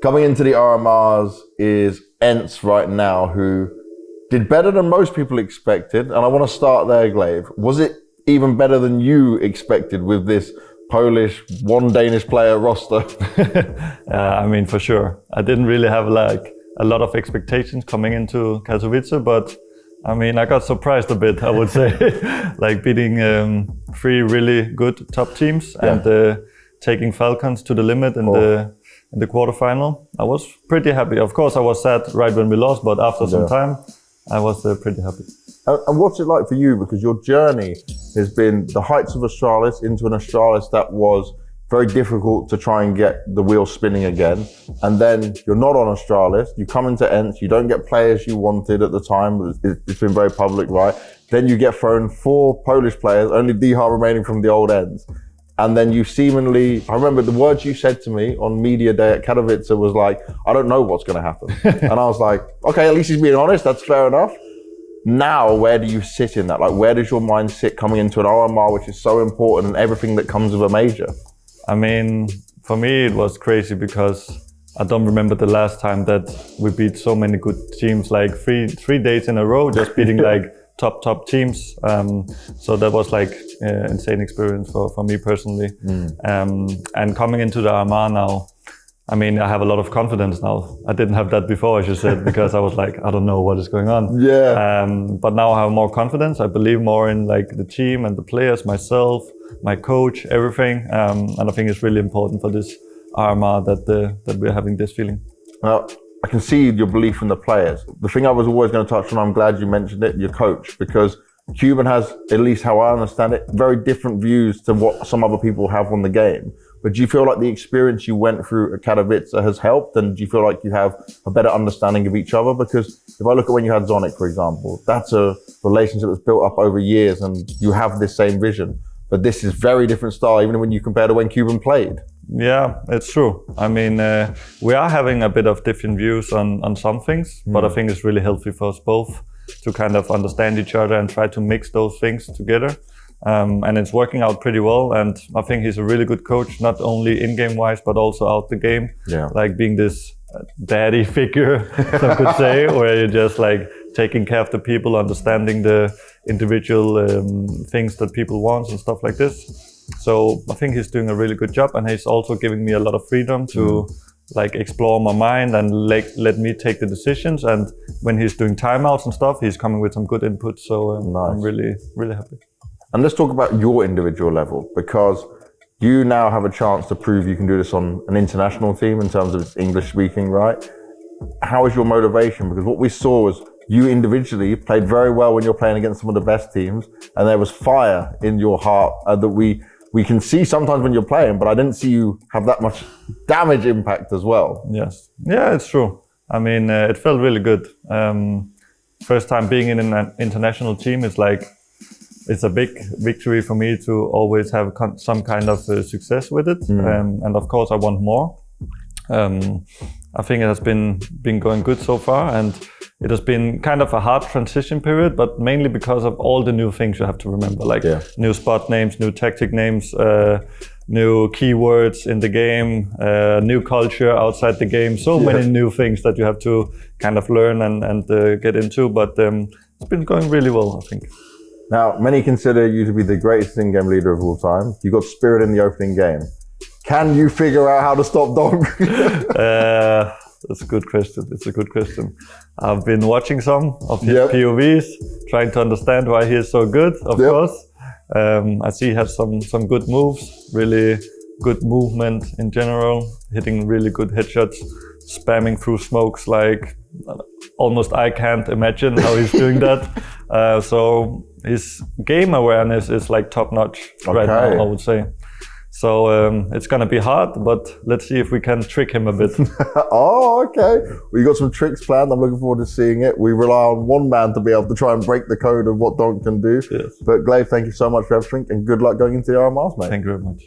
Coming into the RMRs is ENCE right now, who did better than most people expected. And I want to start there, gla1ve. Was it even better than you expected with this Polish, one Danish player roster? I mean, for sure. I didn't really have like a lot of expectations coming into Katowice, but I mean, I got surprised a bit, I would say. Like beating 3 really good top teams and taking Falcons to the limit in the quarterfinal. I was pretty happy. Of course, I was sad right when we lost, but after some time, I was pretty happy. And what's it like for you? Because your journey has been the heights of Astralis into an Astralis that was very difficult to try and get the wheel spinning again. And then you're not on Astralis, you come into ENCE, you don't get players you wanted at the time. It's been very public, right? Then you get thrown 4 Polish players, only Dihar remaining from the old ENCE. And then you seemingly, I remember the words you said to me on media day at Katowice was like, I don't know what's gonna happen. And I was like, okay, at least he's being honest, that's fair enough. Now, where do you sit in that? Like, where does your mind sit coming into an RMR, which is so important and everything that comes with a major? I mean, for me, it was crazy because I don't remember the last time that we beat so many good teams, like three days in a row, just beating like top teams. So that was like insane experience for me personally. And coming into the RMR now, I mean, I have a lot of confidence now. I didn't have that before, as you said, because I was like, I don't know what is going on. But now I have more confidence. I believe more in like the team and the players, myself, my coach, everything. And I think it's really important for this RMR that we're having this feeling. Now, I can see your belief in the players. The thing I was always going to touch on, I'm glad you mentioned it, your coach, because Cuban has, at least how I understand it, very different views to what some other people have on the game. But do you feel like the experience you went through at Katowice has helped? And do you feel like you have a better understanding of each other? Because if I look at when you had Zonic, for example, that's a relationship that's built up over years and you have this same vision. But this is very different style, even when you compare to when Cuban played. Yeah, it's true. I mean, we are having a bit of different views on some things, but I think it's really healthy for us both to kind of understand each other and try to mix those things together. And it's working out pretty well. And I think he's a really good coach, not only in-game wise, but also out the game. Like being this daddy figure, some could say, where you're just like taking care of the people, understanding the individual things that people want and stuff like this. So I think he's doing a really good job, and he's also giving me a lot of freedom to like explore my mind and let me take the decisions. And when he's doing timeouts and stuff, he's coming with some good input. So I'm really happy. And let's talk about your individual level, because you now have a chance to prove you can do this on an international team in terms of its English speaking, right? How is your motivation? Because what we saw was you individually played very well when you're playing against some of the best teams, and there was fire in your heart that we can see sometimes when you're playing, but I didn't see you have that much damage impact as well. Yes. Yeah, it's true. I mean, it felt really good. First time being in an international team, it's a big victory for me to always have some kind of success with it. And of course I want more. I think it has been going good so far, and it has been kind of a hard transition period, but mainly because of all the new things you have to remember, like new spot names, new tactic names, new keywords in the game, new culture outside the game, so many new things that you have to kind of learn and get into, but it's been going really well, I think. Now, many consider you to be the greatest in-game leader of all time. You got spirit in the opening game. Can you figure out how to stop Dog? That's a good question. It's a good question. I've been watching some of his POVs, trying to understand why he is so good, of course. I see he has some good moves, really good movement in general, hitting really good headshots, spamming through smokes like almost I can't imagine how he's doing that. So his game awareness is like top notch right now, I would say. So it's gonna be hard, but let's see if we can trick him a bit. Oh, okay. Well, you got some tricks planned. I'm looking forward to seeing it. We rely on one man to be able to try and break the code of what Dog can do. But gla1ve, thank you so much for everything, and good luck going into the RMRs, mate. Thank you very much.